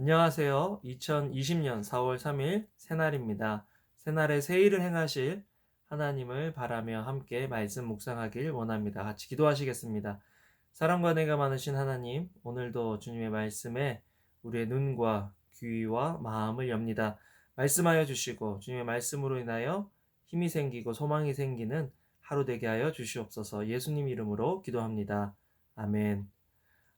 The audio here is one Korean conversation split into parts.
안녕하세요. 2020년 4월 3일 새날입니다. 새날에 새 일을 행하실 하나님을 바라며 함께 말씀 묵상하길 원합니다. 같이 기도하시겠습니다. 사랑과 은혜가 많으신 하나님, 오늘도 주님의 말씀에 우리의 눈과 귀와 마음을 엽니다. 말씀하여 주시고 주님의 말씀으로 인하여 힘이 생기고 소망이 생기는 하루 되게 하여 주시옵소서. 예수님 이름으로 기도합니다. 아멘.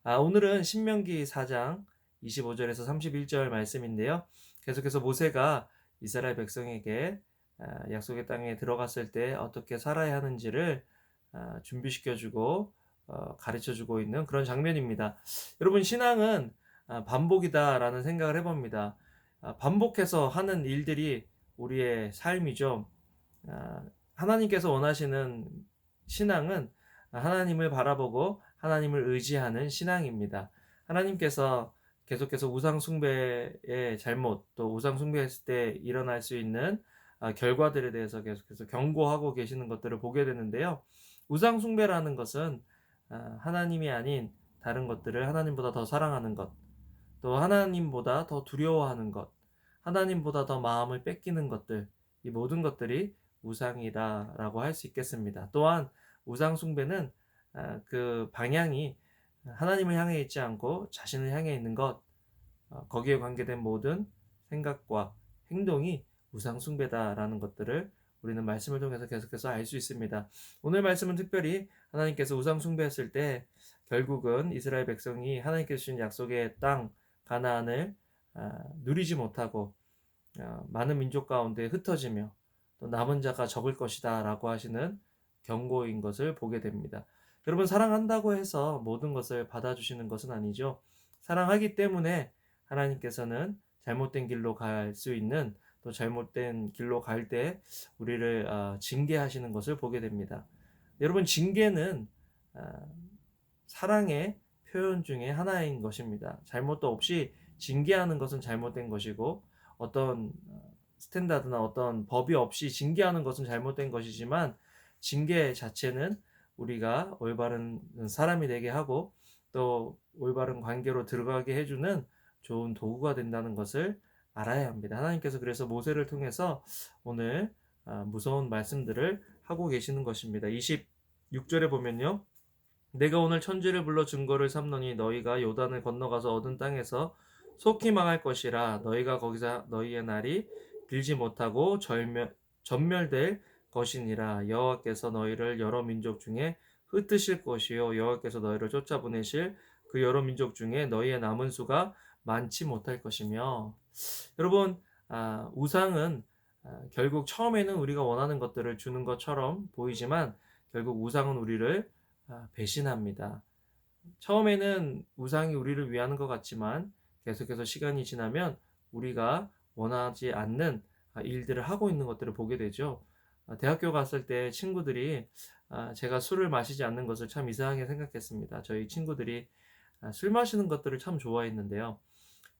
오늘은 신명기 4장 25절에서 31절 말씀인데요. 계속해서 모세가 이스라엘 백성에게 약속의 땅에 들어갔을 때 어떻게 살아야 하는지를 준비시켜주고 가르쳐주고 있는 그런 장면입니다. 여러분, 신앙은 반복이다라는 생각을 해봅니다. 반복해서 하는 일들이 우리의 삶이죠. 아, 하나님께서 원하시는 신앙은 하나님을 바라보고 하나님을 의지하는 신앙입니다. 하나님께서 계속해서 우상 숭배의 잘못, 또 우상 숭배했을 때 일어날 수 있는 결과들에 대해서 계속해서 경고하고 계시는 것들을 보게 되는데요. 우상 숭배라는 것은 하나님이 아닌 다른 것들을 하나님보다 더 사랑하는 것, 또 하나님보다 더 두려워하는 것, 하나님보다 더 마음을 뺏기는 것들, 이 모든 것들이 우상이다라고 할 수 있겠습니다. 또한 우상 숭배는 그 방향이 하나님을 향해 있지 않고 자신을 향해 있는 것, 거기에 관계된 모든 생각과 행동이 우상 숭배다라는 것들을 우리는 말씀을 통해서 계속해서 알 수 있습니다. 오늘 말씀은 특별히 하나님께서 우상 숭배했을 때 결국은 이스라엘 백성이 하나님께서 주신 약속의 땅 가나안을 누리지 못하고 많은 민족 가운데 흩어지며 또 남은 자가 적을 것이다 라고 하시는 경고인 것을 보게 됩니다. 여러분, 사랑한다고 해서 모든 것을 받아주시는 것은 아니죠. 사랑하기 때문에 하나님께서는 잘못된 길로 갈 수 있는, 또 잘못된 길로 갈 때 우리를 징계하시는 것을 보게 됩니다. 여러분, 징계는 사랑의 표현 중에 하나인 것입니다. 잘못도 없이 징계하는 것은 잘못된 것이고, 어떤 스탠다드나 어떤 법이 없이 징계하는 것은 잘못된 것이지만, 징계 자체는 우리가 올바른 사람이 되게 하고 또 올바른 관계로 들어가게 해주는 좋은 도구가 된다는 것을 알아야 합니다. 하나님께서 그래서 모세를 통해서 오늘 무서운 말씀들을 하고 계시는 것입니다. 26절에 보면요, 내가 오늘 천지를 불러 증거를 삼노니 너희가 요단을 건너가서 얻은 땅에서 속히 망할 것이라. 너희가 거기서 너희의 날이 길지 못하고 전멸될 것이니라. 여호와께서 너희를 여러 민족 중에 흩으실 것이요 여호와께서 너희를 쫓아보내실 그 여러 민족 중에 너희의 남은 수가 많지 못할 것이며. 여러분, 우상은 결국 처음에는 우리가 원하는 것들을 주는 것처럼 보이지만 결국 우상은 우리를 배신합니다. 처음에는 우상이 우리를 위하는 것 같지만 계속해서 시간이 지나면 우리가 원하지 않는 일들을 하고 있는 것들을 보게 되죠. 대학교 갔을 때 친구들이 제가 술을 마시지 않는 것을 참 이상하게 생각했습니다. 저희 친구들이 술 마시는 것들을 참 좋아했는데요.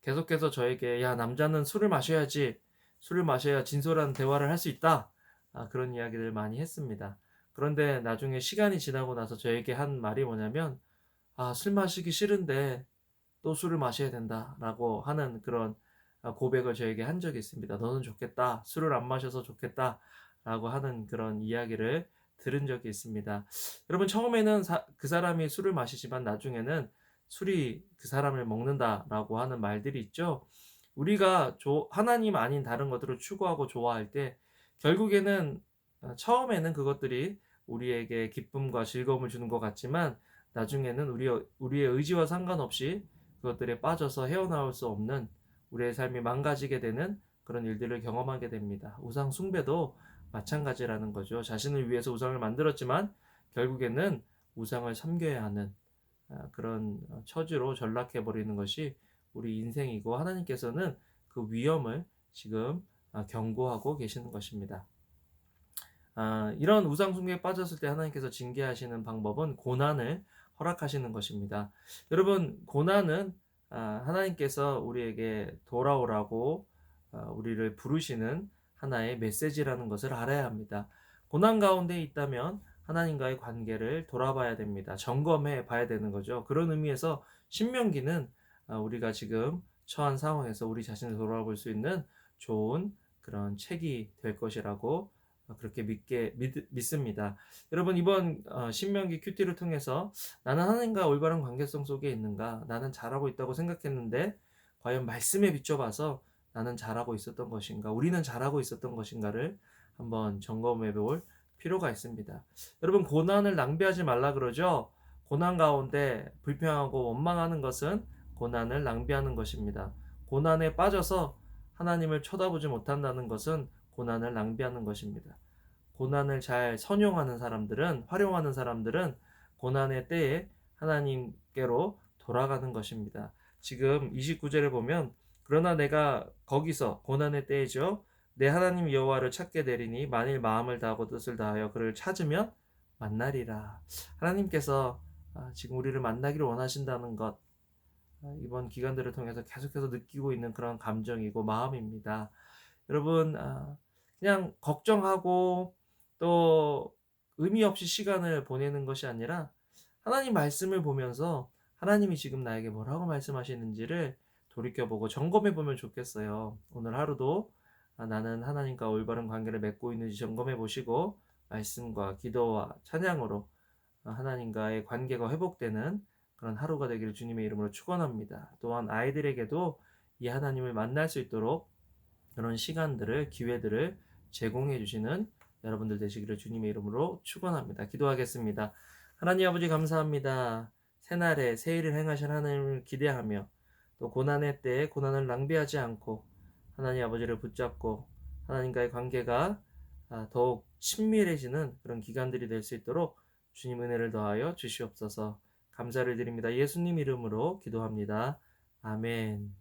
계속해서 저에게 야, 남자는 술을 마셔야지, 술을 마셔야 진솔한 대화를 할 수 있다, 그런 이야기를 많이 했습니다. 그런데 나중에 시간이 지나고 나서 저에게 한 말이 뭐냐면, 술 마시기 싫은데 또 술을 마셔야 된다라고 하는 그런 고백을 저에게 한 적이 있습니다. 너는 좋겠다, 술을 안 마셔서 좋겠다라고 하는 그런 이야기를 들은 적이 있습니다. 여러분, 처음에는 그 사람이 술을 마시지만 나중에는 술이 그 사람을 먹는다라고 하는 말들이 있죠. 우리가 하나님 아닌 다른 것들을 추구하고 좋아할 때 결국에는 처음에는 그것들이 우리에게 기쁨과 즐거움을 주는 것 같지만 나중에는 우리의 의지와 상관없이 그것들에 빠져서 헤어나올 수 없는, 우리의 삶이 망가지게 되는 그런 일들을 경험하게 됩니다. 우상 숭배도 마찬가지라는 거죠. 자신을 위해서 우상을 만들었지만 결국에는 우상을 섬겨야 하는 그런 처지로 전락해 버리는 것이 우리 인생이고, 하나님께서는 그 위험을 지금 경고하고 계시는 것입니다. 이런 우상 숭배에 빠졌을 때 하나님께서 징계하시는 방법은 고난을 허락하시는 것입니다. 여러분, 고난은 하나님께서 우리에게 돌아오라고 우리를 부르시는 하나의 메시지라는 것을 알아야 합니다. 고난 가운데 있다면 하나님과의 관계를 돌아봐야 됩니다. 점검해 봐야 되는 거죠. 그런 의미에서 신명기는 우리가 지금 처한 상황에서 우리 자신을 돌아볼 수 있는 좋은 그런 책이 될 것이라고 그렇게 믿습니다. 여러분 이번 신명기 큐티를 통해서 나는 하나님과 올바른 관계성 속에 있는가? 나는 잘하고 있다고 생각했는데 과연 말씀에 비춰봐서 나는 잘하고 있었던 것인가? 우리는 잘하고 있었던 것인가를 한번 점검해 볼 필요가 있습니다. 여러분 고난을 낭비하지 말라 그러죠? 고난 가운데 불평하고 원망하는 것은 고난을 낭비하는 것입니다. 고난에 빠져서 하나님을 쳐다보지 못한다는 것은 고난을 낭비하는 것입니다. 고난을 잘 선용하는 사람들은, 활용하는 사람들은 고난의 때에 하나님께로 돌아가는 것입니다. 지금 29절에 보면 그러나 내가 거기서 고난의 때이죠. 내 하나님 여호와를 찾게 되리니 만일 마음을 다하고 뜻을 다하여 그를 찾으면 만나리라. 하나님께서 지금 우리를 만나기를 원하신다는 것, 이번 기간들을 통해서 계속해서 느끼고 있는 그런 감정이고 마음입니다. 여러분 그냥 걱정하고 또 의미 없이 시간을 보내는 것이 아니라 하나님 말씀을 보면서 하나님이 지금 나에게 뭐라고 말씀하시는지를 돌이켜보고 점검해 보면 좋겠어요. 오늘 하루도 나는 하나님과 올바른 관계를 맺고 있는지 점검해 보시고 말씀과 기도와 찬양으로 하나님과의 관계가 회복되는 그런 하루가 되기를 주님의 이름으로 축원합니다. 또한 아이들에게도 이 하나님을 만날 수 있도록 그런 시간들을, 기회들을 제공해 주시는 여러분들 되시기를 주님의 이름으로 축원합니다. 기도하겠습니다. 하나님 아버지 감사합니다. 새날에 새 일을 행하실 하나님을 기대하며 또 고난의 때에 고난을 낭비하지 않고 하나님 아버지를 붙잡고 하나님과의 관계가 더욱 친밀해지는 그런 기간들이 될 수 있도록 주님 은혜를 더하여 주시옵소서. 감사를 드립니다. 예수님 이름으로 기도합니다. 아멘.